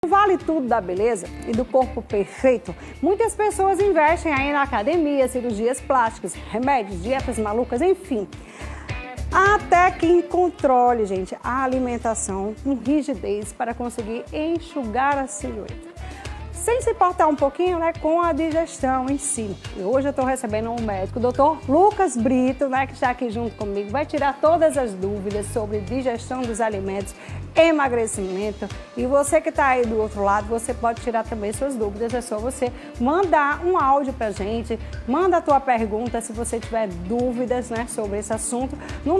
Vale tudo da beleza e do corpo perfeito, muitas pessoas investem aí na academia, cirurgias plásticas, remédios, dietas malucas, enfim. Até que controle, gente, a alimentação com rigidez para conseguir enxugar a silhueta. Sem se importar um pouquinho, né, com a digestão em si. E hoje eu estou recebendo um médico, o Dr. Lucas Brito, né, que está aqui junto comigo, vai tirar todas as dúvidas sobre digestão dos alimentos, emagrecimento. E você que está aí do outro lado, você pode tirar também suas dúvidas. É só você mandar um áudio pra gente, manda a tua pergunta se você tiver dúvidas, né, sobre esse assunto no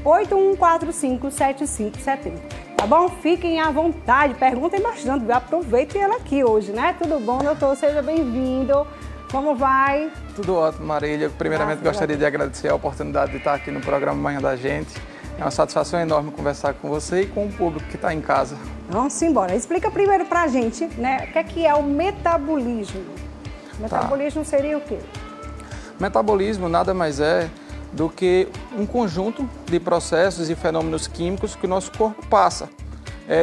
981457570. Tá bom? Fiquem à vontade, perguntem bastante, aproveitem ela aqui hoje, né? Tudo bom, doutor? Seja bem-vindo. Como vai? Tudo ótimo, Marília. Primeiramente, gostaria de agradecer a oportunidade de estar aqui no programa Manhã da Gente. É uma satisfação enorme conversar com você e com o público que está em casa. Vamos embora. Explica primeiro pra gente, né, o que é o metabolismo. Metabolismo seria o quê? Metabolismo nada mais é do que um conjunto de processos e fenômenos químicos que o nosso corpo passa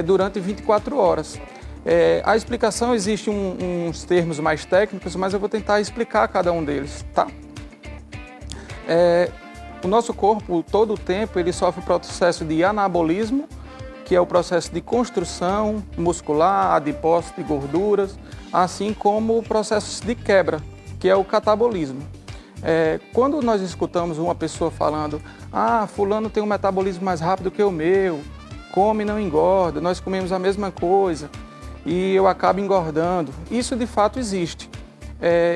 durante 24 horas. A explicação, existe uns termos mais técnicos, mas eu vou tentar explicar cada um deles, tá? O nosso corpo, todo o tempo, ele sofre o processo de anabolismo, que é o processo de construção muscular, adipócito de gorduras, assim como o processo de quebra, que é o catabolismo. Quando nós escutamos uma pessoa falando, fulano tem um metabolismo mais rápido que o meu, come e não engorda, nós comemos a mesma coisa e eu acabo engordando. Isso de fato existe.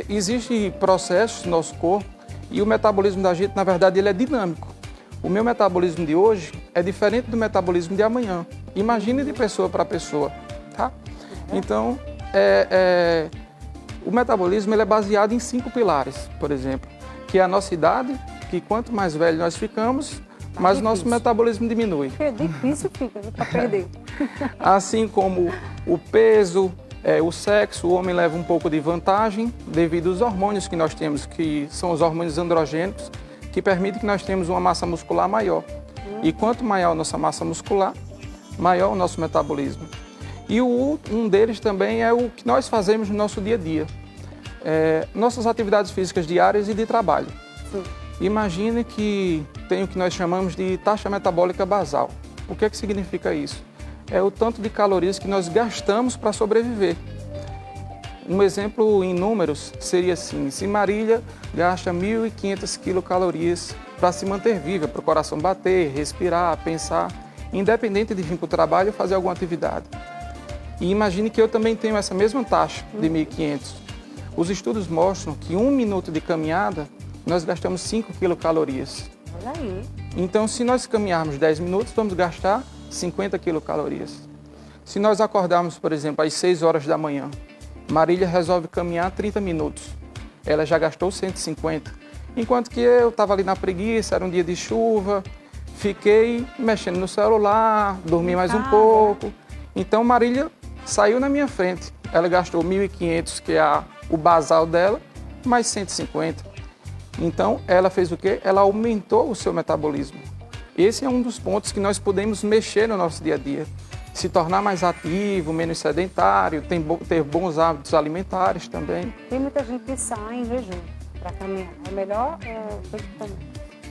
Existem processos no nosso corpo e o metabolismo da gente, na verdade, ele é dinâmico. O meu metabolismo de hoje é diferente do metabolismo de amanhã. Imagine de pessoa para pessoa, tá? Então, o metabolismo ele é baseado em 5 pilares, por exemplo, que é a nossa idade, que quanto mais velho nós ficamos, mais o nosso metabolismo diminui. É difícil fica, para perder. Assim como o peso, o sexo, o homem leva um pouco de vantagem devido aos hormônios que nós temos, que são os hormônios androgênicos, que permitem que nós tenhamos uma massa muscular maior. E quanto maior a nossa massa muscular, maior o nosso metabolismo. E um deles também é o que nós fazemos no nosso dia a dia. Nossas atividades físicas diárias e de trabalho. Sim. Imagine que tem o que nós chamamos de taxa metabólica basal. O que significa isso? É o tanto de calorias que nós gastamos para sobreviver. Um exemplo em números seria assim, se Marília gasta 1.500 quilocalorias para se manter viva, para o coração bater, respirar, pensar, independente de vir para o trabalho ou fazer alguma atividade. E imagine que eu também tenho essa mesma taxa de 1.500. Os estudos mostram que 1 minuto de caminhada, nós gastamos 5 quilocalorias. Olha aí. Então, se nós caminharmos 10 minutos, vamos gastar 50 quilocalorias. Se nós acordarmos, por exemplo, às 6 horas da manhã, Marília resolve caminhar 30 minutos. Ela já gastou 150. Enquanto que eu estava ali na preguiça, era um dia de chuva, fiquei mexendo no celular, dormi mais um pouco. Então, Marília saiu na minha frente. Ela gastou 1.500, que é o basal dela, mais 150. Então, ela fez o quê? Ela aumentou o seu metabolismo. Esse é um dos pontos que nós podemos mexer no nosso dia a dia. Se tornar mais ativo, menos sedentário, ter bons hábitos alimentares também. Tem muita gente que sai em jejum para caminhar. É melhor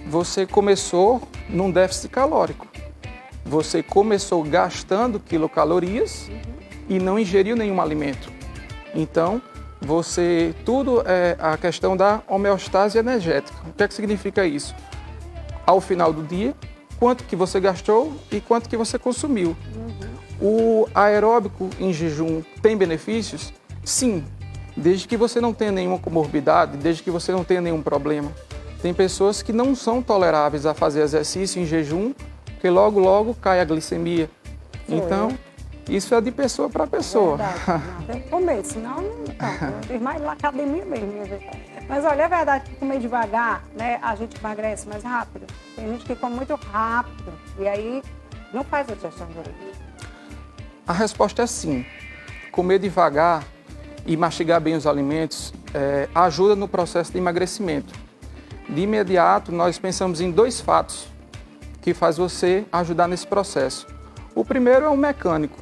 Você começou num déficit calórico. Você começou gastando quilocalorias e não ingeriu nenhum alimento. Então, tudo é a questão da homeostase energética. O que significa isso? Ao final do dia, quanto que você gastou e quanto que você consumiu. O aeróbico em jejum tem benefícios? Sim, desde que você não tenha nenhuma comorbidade, desde que você não tenha nenhum problema. Tem pessoas que não são toleráveis a fazer exercício em jejum, porque logo cai a glicemia. Então, isso é de pessoa para pessoa. Não, tem que comer, senão não tem mais na academia mesmo. Mas olha, é verdade que comer devagar, né, a gente emagrece mais rápido. Tem gente que come muito rápido e aí não faz a digestão direito. A resposta é sim. Comer devagar e mastigar bem os alimentos ajuda no processo de emagrecimento. De imediato, nós pensamos em 2 fatos que faz você ajudar nesse processo. O primeiro é o mecânico.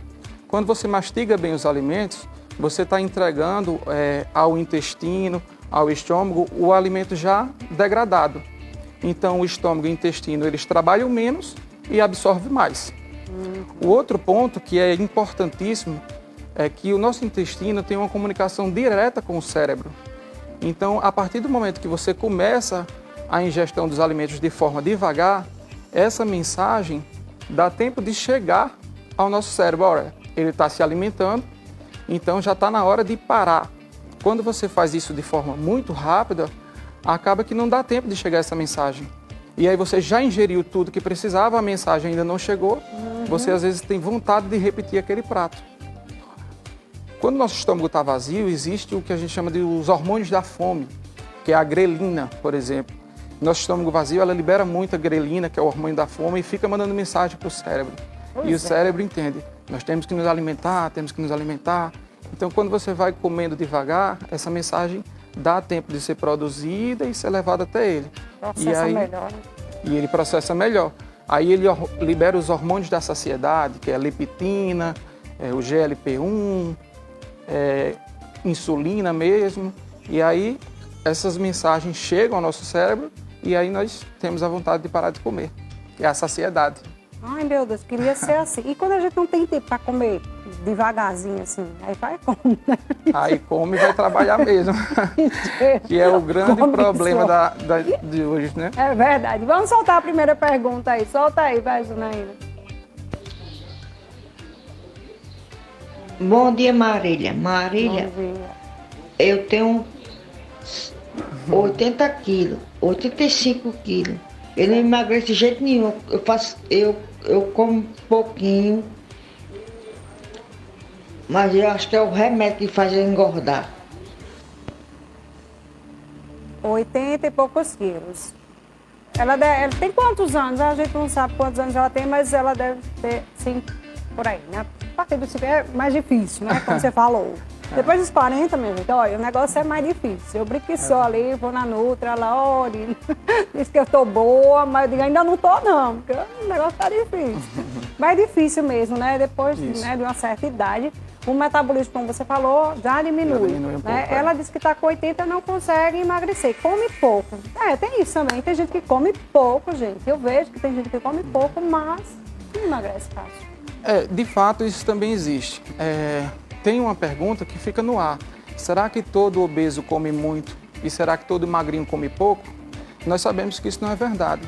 Quando você mastiga bem os alimentos, você está entregando ao intestino, ao estômago, o alimento já degradado. Então, o estômago e o intestino, eles trabalham menos e absorvem mais. O outro ponto que é importantíssimo é que o nosso intestino tem uma comunicação direta com o cérebro. Então, a partir do momento que você começa a ingestão dos alimentos de forma devagar, essa mensagem dá tempo de chegar ao nosso cérebro. Olha, ele está se alimentando, então já está na hora de parar. Quando você faz isso de forma muito rápida, acaba que não dá tempo de chegar essa mensagem. E aí você já ingeriu tudo que precisava, a mensagem ainda não chegou, você às vezes tem vontade de repetir aquele prato. Quando o nosso estômago está vazio, existe o que a gente chama de os hormônios da fome, que é a grelina, por exemplo. Nosso estômago vazio, ela libera muita grelina, que é o hormônio da fome, e fica mandando mensagem para o cérebro. E o cérebro entende, nós temos que nos alimentar, temos que nos alimentar. Então, quando você vai comendo devagar, essa mensagem dá tempo de ser produzida e ser levada até ele. Processa melhor. E ele processa melhor. Aí ele libera os hormônios da saciedade, que é a leptina, o GLP-1, insulina mesmo. E aí essas mensagens chegam ao nosso cérebro e aí nós temos a vontade de parar de comer, que é a saciedade. Ai, meu Deus, queria ser assim. E quando a gente não tem tempo para comer devagarzinho assim, aí vai como, né? Aí come e vai trabalhar mesmo, que é o grande problema de hoje, né? É verdade. Vamos soltar a primeira pergunta aí. Solta aí, vai, Zunaína. Bom dia, Marília. Marília, Bom dia. eu tenho 80 quilos, 85 quilos. Eu não emagreço de jeito nenhum. Eu como pouquinho, mas eu acho que é o remédio que faz eu engordar. 80 e poucos quilos. Ela tem quantos anos? A gente não sabe quantos anos ela tem, mas ela deve ter, sim, por aí, né? A partir dos 50 é mais difícil, né? Como você falou. Depois dos 40, minha gente, olha, o negócio é mais difícil. Eu brinco só ali, vou na Nutra, ela olha, diz que eu tô boa, mas eu digo, ainda não tô não, porque o negócio tá difícil. Mas é difícil mesmo, né? Depois, né, de uma certa idade, o metabolismo, como você falou, já diminui. Um pouco, né? Ela disse que tá com 80 e não consegue emagrecer, come pouco. Tem isso também, tem gente que come pouco, gente. Eu vejo que tem gente que come pouco, mas não emagrece fácil. De fato, isso também existe. Tem uma pergunta que fica no ar. Será que todo obeso come muito? E será que todo magrinho come pouco? Nós sabemos que isso não é verdade.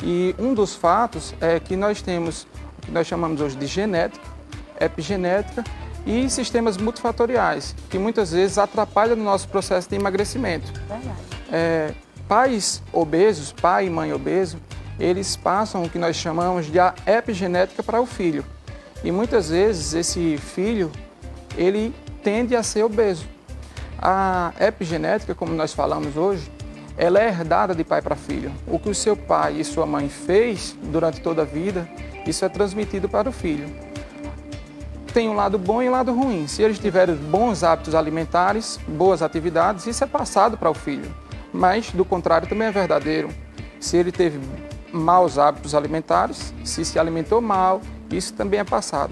E um dos fatos é que nós temos o que nós chamamos hoje de genética, epigenética e sistemas multifatoriais, que muitas vezes atrapalham no nosso processo de emagrecimento. Verdade. Pais obesos, pai e mãe obeso, eles passam o que nós chamamos de epigenética para o filho. E muitas vezes esse filho, ele tende a ser obeso. A epigenética, como nós falamos hoje, ela é herdada de pai para filho. O que o seu pai e sua mãe fez durante toda a vida, isso é transmitido para o filho. Tem um lado bom e um lado ruim. Se eles tiverem bons hábitos alimentares, boas atividades, isso é passado para o filho. Mas, do contrário, também é verdadeiro. Se ele teve maus hábitos alimentares, se alimentou mal, isso também é passado.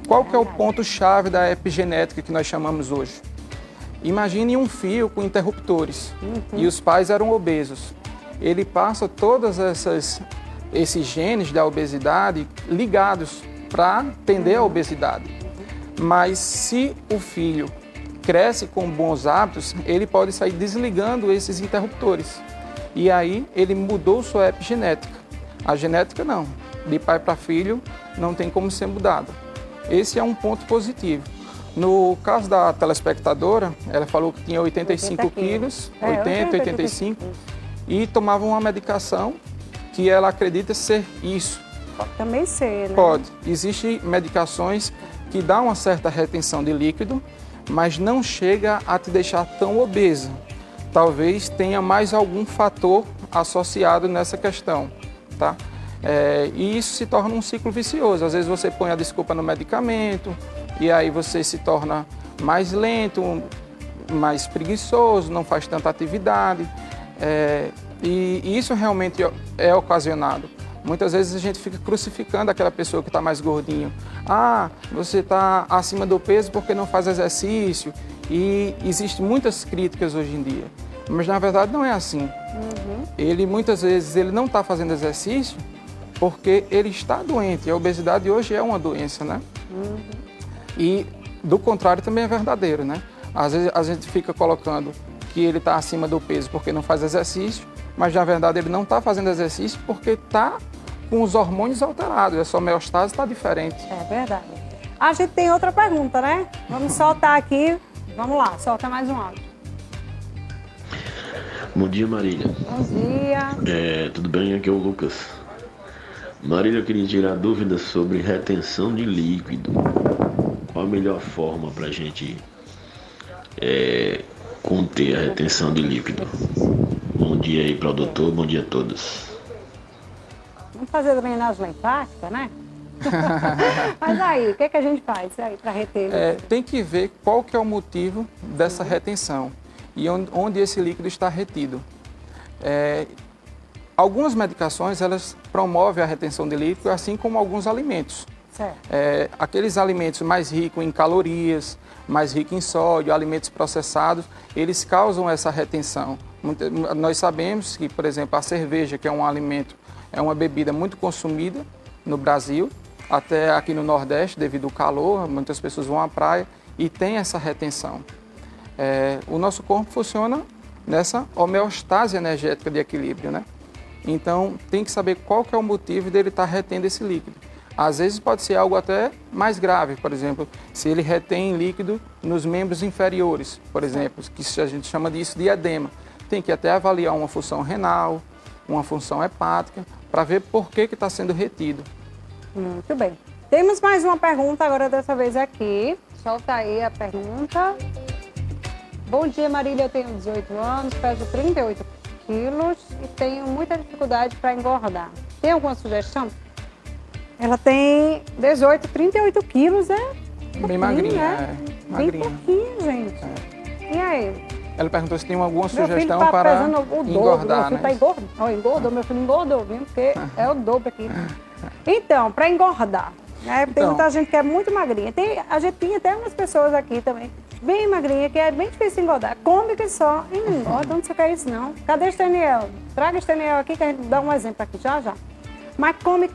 Qual que é o ponto-chave da epigenética que nós chamamos hoje? Imagine um fio com interruptores e os pais eram obesos. Ele passa todos esses genes da obesidade ligados para atender a obesidade. Mas se o filho cresce com bons hábitos, ele pode sair desligando esses interruptores. E aí ele mudou sua epigenética. A genética não. De pai para filho não tem como ser mudada. Esse é um ponto positivo. No caso da telespectadora, ela falou que tinha 85 quilos, 80, 85, e tomava uma medicação que ela acredita ser isso. Pode também ser, né? Pode. Existem medicações que dão uma certa retenção de líquido, mas não chega a te deixar tão obesa. Talvez tenha mais algum fator associado nessa questão, tá? E isso se torna um ciclo vicioso. Às vezes você põe a desculpa no medicamento e aí você se torna mais lento, mais preguiçoso, não faz tanta atividade. E isso realmente é ocasionado. Muitas vezes a gente fica crucificando aquela pessoa que está mais gordinho. Ah, você está acima do peso porque não faz exercício. E existem muitas críticas hoje em dia. Mas na verdade não é assim. Ele muitas vezes ele não está fazendo exercício porque ele está doente. E a obesidade hoje é uma doença, né? E do contrário também é verdadeiro, né? Às vezes a gente fica colocando que ele está acima do peso porque não faz exercício, mas na verdade ele não está fazendo exercício porque está com os hormônios alterados, a sua homeostase está diferente. É verdade. A gente tem outra pergunta, né? Vamos soltar aqui. Vamos lá, solta mais um áudio. Bom dia, Marília. Bom dia. Tudo bem? Aqui é o Lucas. Marília, eu queria tirar dúvidas sobre retenção de líquido. Qual a melhor forma para a gente conter a retenção de líquido? Bom dia aí para o doutor, bom dia a todos. Vamos fazer drenagem linfática, né? Mas aí, o que a gente faz aí para reter? Tem que ver qual que é o motivo dessa retenção e onde esse líquido está retido. Algumas medicações, elas promovem a retenção de líquido, assim como alguns alimentos. Certo. Aqueles alimentos mais ricos em calorias, mais ricos em sódio, alimentos processados, eles causam essa retenção. Nós sabemos que, por exemplo, a cerveja, que é um alimento, é uma bebida muito consumida no Brasil, até aqui no Nordeste, devido ao calor, muitas pessoas vão à praia e tem essa retenção. O nosso corpo funciona nessa homeostase energética de equilíbrio, né? Então, tem que saber qual que é o motivo dele estar retendo esse líquido. Às vezes pode ser algo até mais grave, por exemplo, se ele retém líquido nos membros inferiores, por exemplo, que a gente chama disso de edema. Tem que até avaliar uma função renal, uma função hepática, para ver por que está sendo retido. Muito bem. Temos mais uma pergunta, agora dessa vez aqui. Solta aí a pergunta. Bom dia, Marília. Eu tenho 18 anos, peso 38 quilos e tenho muita dificuldade para engordar. Tem alguma sugestão? Ela tem 18, 38 quilos, Bem magrinha, né? magrinha. Bem pouquinho, gente. E aí? Ela perguntou se tem alguma Meu filho sugestão tá para pesando o dobro. engordar, Meu filho né? tá engordou, meu filho engordou, viu? Porque é o dobro aqui. Então, para engordar, né? Tem muita gente que é muito magrinha. A gente tinha até umas pessoas aqui também, bem magrinha, que é bem difícil engordar. Come que só e não engorda, não sei o que é isso não. Cadê Estaniel? Traga Estaniel aqui que a gente dá um exemplo aqui já. Mas come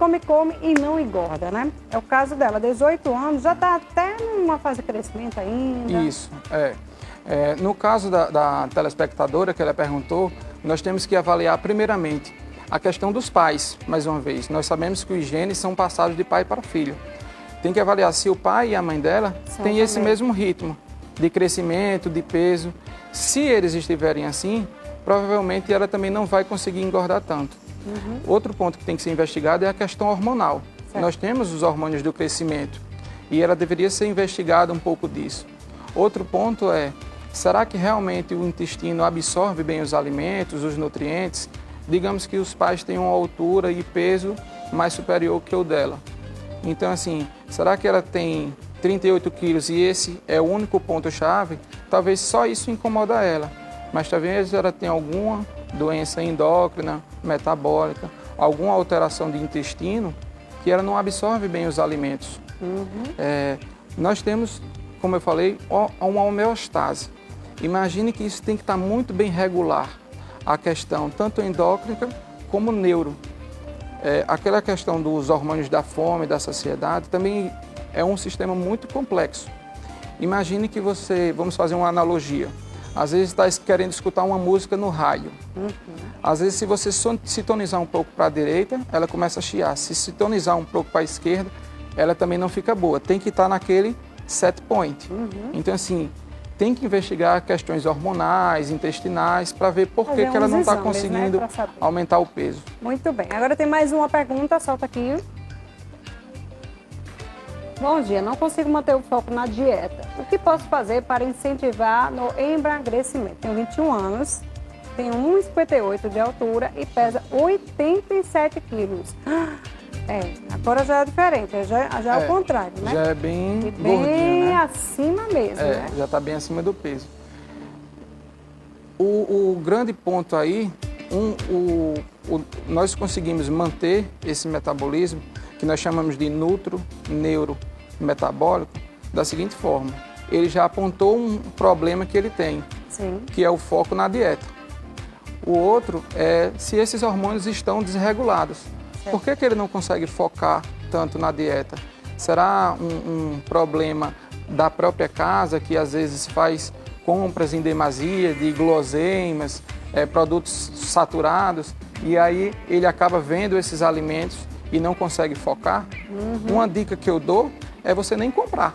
e não engorda, né? É o caso dela, 18 anos, já está até numa fase de crescimento ainda. Isso, no caso da telespectadora que ela perguntou, nós temos que avaliar primeiramente a questão dos pais, mais uma vez. Nós sabemos que os genes são passados de pai para filho. Tem que avaliar se o pai e a mãe dela têm esse mesmo ritmo de crescimento, de peso. Se eles estiverem assim, provavelmente ela também não vai conseguir engordar tanto. Outro ponto que tem que ser investigado é a questão hormonal. Certo. Nós temos os hormônios do crescimento e ela deveria ser investigada um pouco disso. Outro ponto é, será que realmente o intestino absorve bem os alimentos, os nutrientes? Digamos que os pais têm uma altura e peso mais superior que o dela. Então, assim, será que ela tem 38 quilos e esse é o único ponto-chave? Talvez só isso incomoda ela, mas talvez ela tenha alguma doença endócrina, metabólica, alguma alteração de intestino que ela não absorve bem os alimentos. Nós temos, como eu falei, uma homeostase. Imagine que isso tem que estar muito bem regular, a questão tanto endócrina como neuro. Aquela questão dos hormônios da fome, da saciedade, também é um sistema muito complexo. Imagine que vamos fazer uma analogia, às vezes está querendo escutar uma música no rádio. Às vezes, se você sintonizar um pouco para a direita, ela começa a chiar. Se sintonizar um pouco para a esquerda, ela também não fica boa. Tem que estar naquele set point. Então, assim, tem que investigar questões hormonais, intestinais, para ver por que ela não está conseguindo aumentar o peso. Muito bem. Agora tem mais uma pergunta, solta aqui. Bom dia, não consigo manter o foco na dieta. O que posso fazer para incentivar no emagrecimento? Tenho 21 anos, tenho 1,58 de altura e pesa 87 quilos. Agora já é diferente, já é o contrário, né? Já é bem gordinho, bem né? acima mesmo, né? Já está bem acima do peso. O grande ponto aí nós conseguimos manter esse metabolismo, que nós chamamos de nutro-neuro-metabólico, da seguinte forma. Ele já apontou um problema que ele tem, Sim. que é o foco na dieta. O outro é se esses hormônios estão desregulados. Por que ele não consegue focar tanto na dieta? Será um problema da própria casa, que às vezes faz compras em demasia de guloseimas, produtos saturados, e aí ele acaba vendo esses alimentos e não consegue focar? Uma dica que eu dou é você nem comprar.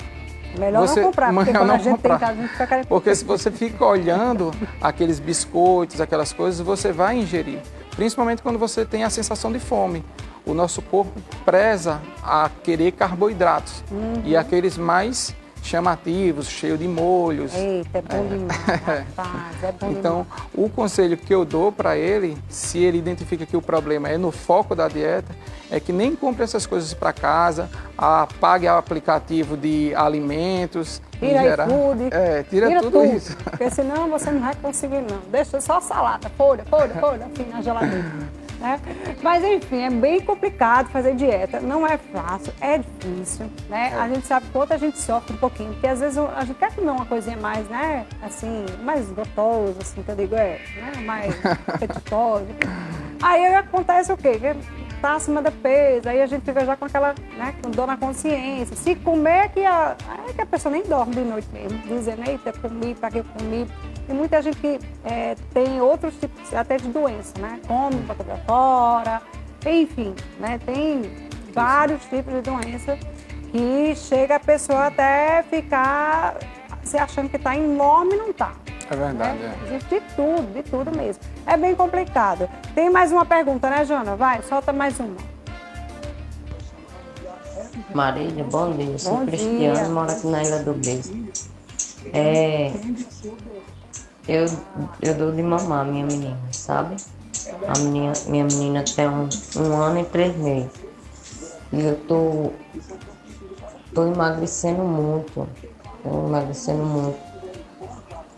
Melhor não comprar, porque quando a gente tem em casa, a gente fica querendo. Porque se você fica olhando aqueles biscoitos, aquelas coisas, você vai ingerir. Principalmente quando você tem a sensação de fome. O nosso corpo preza a querer carboidratos. E aqueles mais chamativos, cheios de molhos. Eita, é bom demais, rapaz, é bom Então, o conselho que eu dou para ele, se ele identifica que o problema é no foco da dieta, é que nem compre essas coisas para casa, apague o aplicativo de alimentos. Tira iFood, tira tudo isso. Porque senão você não vai conseguir, não. Deixa só salada, folha, assim, na geladeira. Né? Mas, enfim, é bem complicado fazer dieta. Não é fácil, é difícil, né? A gente sabe que outra a gente sofre um pouquinho, porque às vezes a gente quer comer uma coisinha mais, né? Assim, mais gostosa, assim, que eu digo, né? Mais apetitosa. Aí acontece o quê? Que tá acima do peso, aí a gente fica já com aquela, né, com dor na consciência. Se comer, que a pessoa nem dorme de noite mesmo, dizendo, eita, comi, pra que eu comi? Tem muita gente que tem outros tipos até de doença, né? Come, bota pra fora, enfim, né? Tem vários tipos de doença que chega a pessoa até ficar se achando que tá enorme e não tá. É verdade, Né? Existe de tudo mesmo. É bem complicado. Tem mais uma pergunta, né, Jona? Vai, solta mais uma. Marília, bom dia. Sou Bom Cristiano, dia. moro aqui na Ilha do Beijo. Eu dou de mamar a minha menina, sabe? Minha menina tem um ano e 3 meses. E eu tô emagrecendo muito.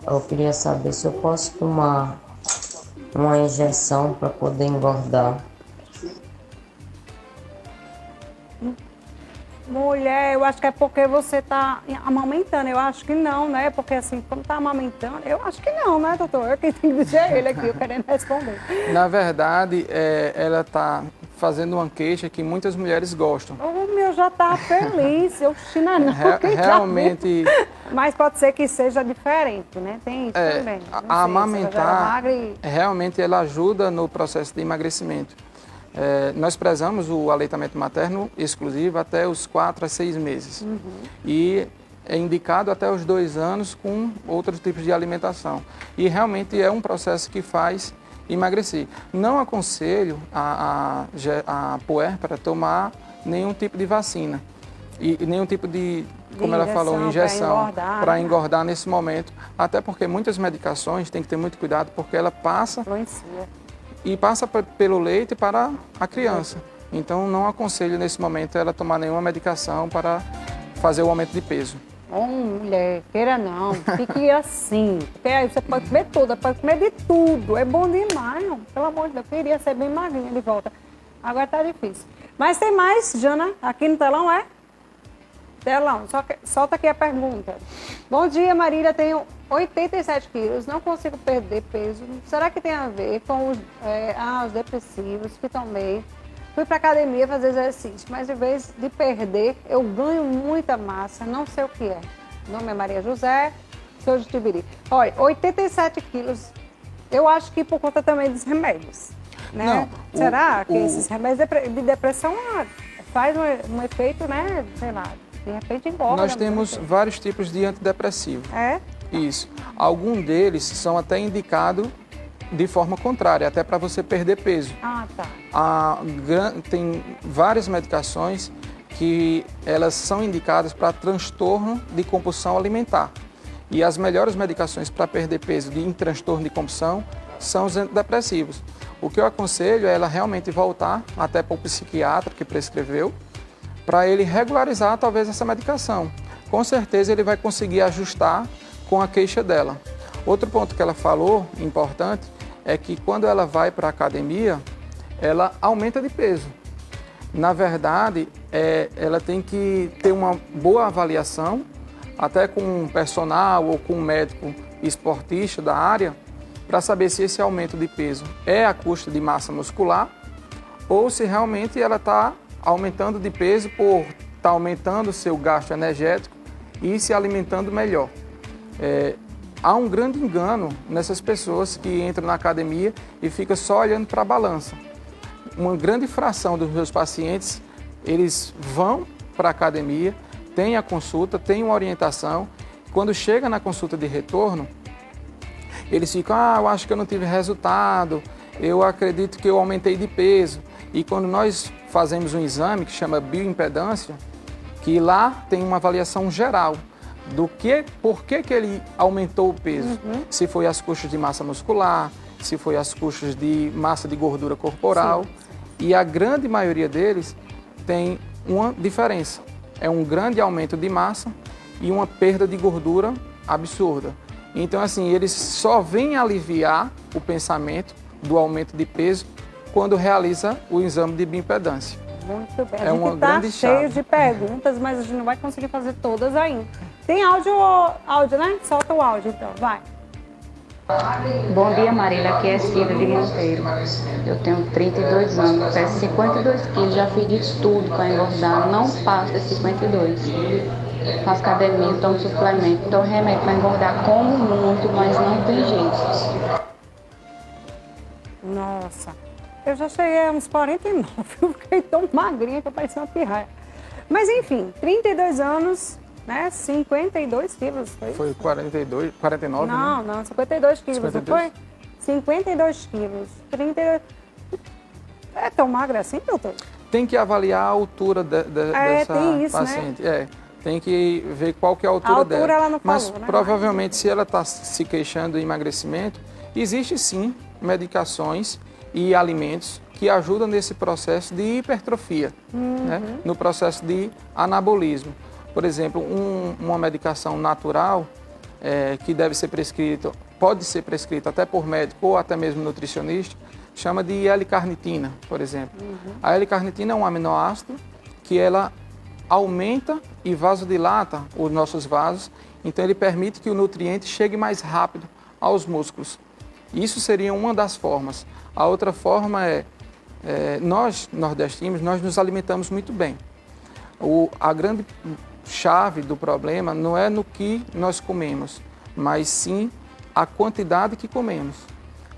Eu queria saber se eu posso tomar uma injeção para poder engordar. Mulher, eu acho que é porque você tá amamentando. Eu acho que não, né? Porque assim, como tá amamentando, eu acho que não, né, doutor? Eu que tenho que dizer ele aqui, eu querendo responder. Na verdade, ela está fazendo uma queixa que muitas mulheres gostam. O meu já tá feliz, eu China não. Realmente, Mas pode ser que seja diferente, né? Tem isso também. Não sei, a amamentar, e... realmente ela ajuda no processo de emagrecimento. Nós prezamos o aleitamento materno exclusivo até os 4 a 6 meses. E é indicado até os 2 anos com outros tipos de alimentação. E realmente é um processo que faz emagrecer. Não aconselho a puérpera tomar nenhum tipo de vacina. E nenhum tipo de, como ela falou, injeção para engordar nesse momento. Até porque muitas medicações tem que ter muito cuidado, porque ela passa e passa pelo leite para a criança. Então, não aconselho nesse momento ela tomar nenhuma medicação para fazer o aumento de peso. Mulher, queira não, fique assim. Porque aí você pode comer tudo, pode comer de tudo. É bom demais, não. Pelo amor de Deus, eu queria ser bem magrinha de volta. Agora tá difícil. Mas tem mais, Jana, aqui no telão, Telão, solta aqui a pergunta. Bom dia, Marília, tenho 87 quilos, não consigo perder peso. Será que tem a ver com os depressivos que tomei? Fui para academia fazer exercício, mas em vez de perder, eu ganho muita massa, não sei o que é. Meu nome é Maria José, sou de Tibiri. Olha, 87 quilos, eu acho que por conta também dos remédios, né? Não, Será que esses remédios de depressão faz um efeito, né? Sei lá, de repente engorda. Nós temos vários tipos de antidepressivo. É? Isso. Alguns deles são até indicados de forma contrária, até para você perder peso. Ah, tá. Tem várias medicações que elas são indicadas para transtorno de compulsão alimentar. E as melhores medicações para perder peso em transtorno de compulsão são os antidepressivos. O que eu aconselho é ela realmente voltar até para o psiquiatra que prescreveu, para ele regularizar talvez essa medicação. Com certeza ele vai conseguir ajustar com a queixa dela. Outro ponto que ela falou, importante, é que quando ela vai para a academia, ela aumenta de peso. Na verdade, ela tem que ter uma boa avaliação, até com um personal ou com um médico esportista da área, para saber se esse aumento de peso é a custa de massa muscular ou se realmente ela está aumentando de peso por estar aumentando o seu gasto energético e se alimentando melhor. Há um grande engano nessas pessoas que entram na academia e ficam só olhando para a balança. Uma grande fração dos meus pacientes, eles vão para a academia, têm a consulta, têm uma orientação. Quando chega na consulta de retorno, eles ficam, eu acho que eu não tive resultado, eu acredito que eu aumentei de peso. E quando nós fazemos um exame que chama bioimpedância, que lá tem uma avaliação geral do por que ele aumentou o peso. Se foi as custas de massa muscular, se foi as custas de massa de gordura corporal. Sim. E a grande maioria deles tem uma diferença. É um grande aumento de massa e uma perda de gordura absurda. Então, assim, eles só vêm aliviar o pensamento do aumento de peso quando realiza o exame de bioimpedância. Muito bem. É uma grande chave. Cheio chave de perguntas, mas a gente não vai conseguir fazer todas ainda. Tem áudio, né? Solta o áudio, então. Vai. Bom dia, Marília. Aqui é Cida de Monteiro. Eu tenho 32 anos, peso 52 quilos, já fiz de tudo para engordar, não passo de 52. Faço academia, tomo suplemento, tomo remédio para engordar, como muito, mas não tem jeito. Nossa, eu já cheguei a uns 49, eu fiquei tão magrinha que eu parecia uma pirraia. Mas enfim, 32 anos, né, 52 quilos, foi isso? Foi 49, não, né? Não, 52 quilos, 52? Não foi? 52 quilos, 32... É tão magra assim, doutor? Tem que avaliar a altura dessa isso, paciente. Né? Tem que ver qual que é a altura dela. Ela não falou, mas né? provavelmente, se ela está se queixando de emagrecimento, existe sim medicações e alimentos que ajudam nesse processo de hipertrofia, né? No processo de anabolismo. Por exemplo, uma medicação natural que deve ser prescrita, pode ser prescrita até por médico ou até mesmo nutricionista, chama de L-carnitina, por exemplo. A L-carnitina é um aminoácido que ela aumenta e vasodilata os nossos vasos, então ele permite que o nutriente chegue mais rápido aos músculos. Isso seria uma das formas. A outra forma nós, nordestinos, nós nos alimentamos muito bem. A grande chave do problema não é no que nós comemos, mas sim a quantidade que comemos.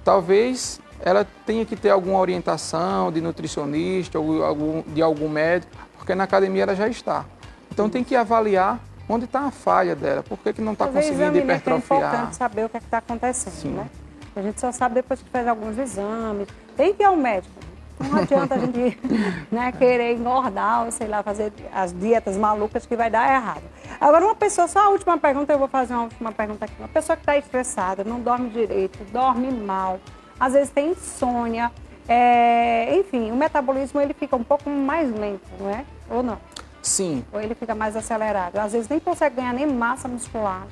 Talvez ela tenha que ter alguma orientação de nutricionista ou de algum médico, porque na academia ela já está. Então tem que avaliar onde está a falha dela, por que não está conseguindo hipertrofiar. É importante saber o que está acontecendo, sim, né? A gente só sabe depois que faz alguns exames. Tem que ir ao médico. Não adianta a gente né, querer engordar ou, sei lá, fazer as dietas malucas que vai dar errado. Agora, uma pessoa, só a última pergunta, eu vou fazer uma última pergunta aqui. Uma pessoa que está estressada, não dorme direito, dorme mal, às vezes tem insônia, enfim, o metabolismo ele fica um pouco mais lento, não é? Ou não? Sim. Ou ele fica mais acelerado. Às vezes nem consegue ganhar nem massa muscular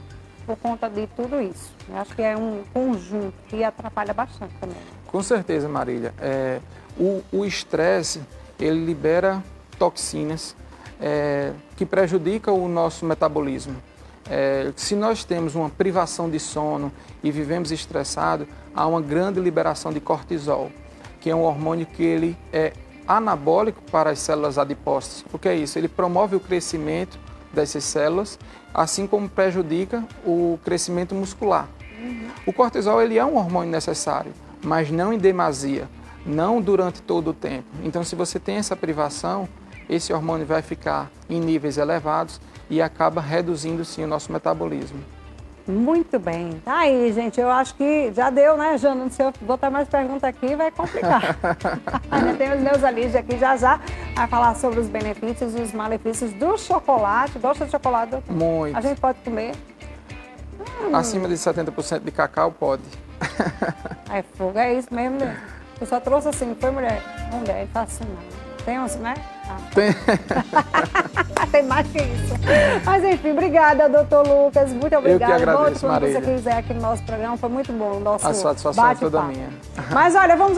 por conta de tudo isso. Eu acho que é um conjunto que atrapalha bastante também. Com certeza, Marília. O estresse, ele libera toxinas que prejudicam o nosso metabolismo. Se nós temos uma privação de sono e vivemos estressados, há uma grande liberação de cortisol, que é um hormônio que ele é anabólico para as células adiposas. O que é isso? Ele promove o crescimento dessas células, assim como prejudica o crescimento muscular. O cortisol ele é um hormônio necessário, mas não em demasia, não durante todo o tempo. Então, se você tem essa privação, esse hormônio vai ficar em níveis elevados e acaba reduzindo, sim, o nosso metabolismo. Muito bem. Tá aí, gente. Eu acho que já deu, né, Jana? Se eu botar mais pergunta aqui, vai complicar. Tem os meus alívios aqui já a falar sobre os benefícios e os malefícios do chocolate. Gosta de chocolate, doutor? Muito. A gente pode comer? Acima de 70% de cacau, pode. É fogo, é isso mesmo. Eu só trouxe assim, foi mulher? Mulher, fascinante. Tem uns, né? Tem... Tem mais que isso. Mas enfim, obrigada, doutor Lucas. Muito obrigada. Eu que agradeço, Volte quando Marília. você quiser aqui no nosso programa. Foi muito bom o nosso A satisfação é toda bate-papo. minha. Mas olha, vamos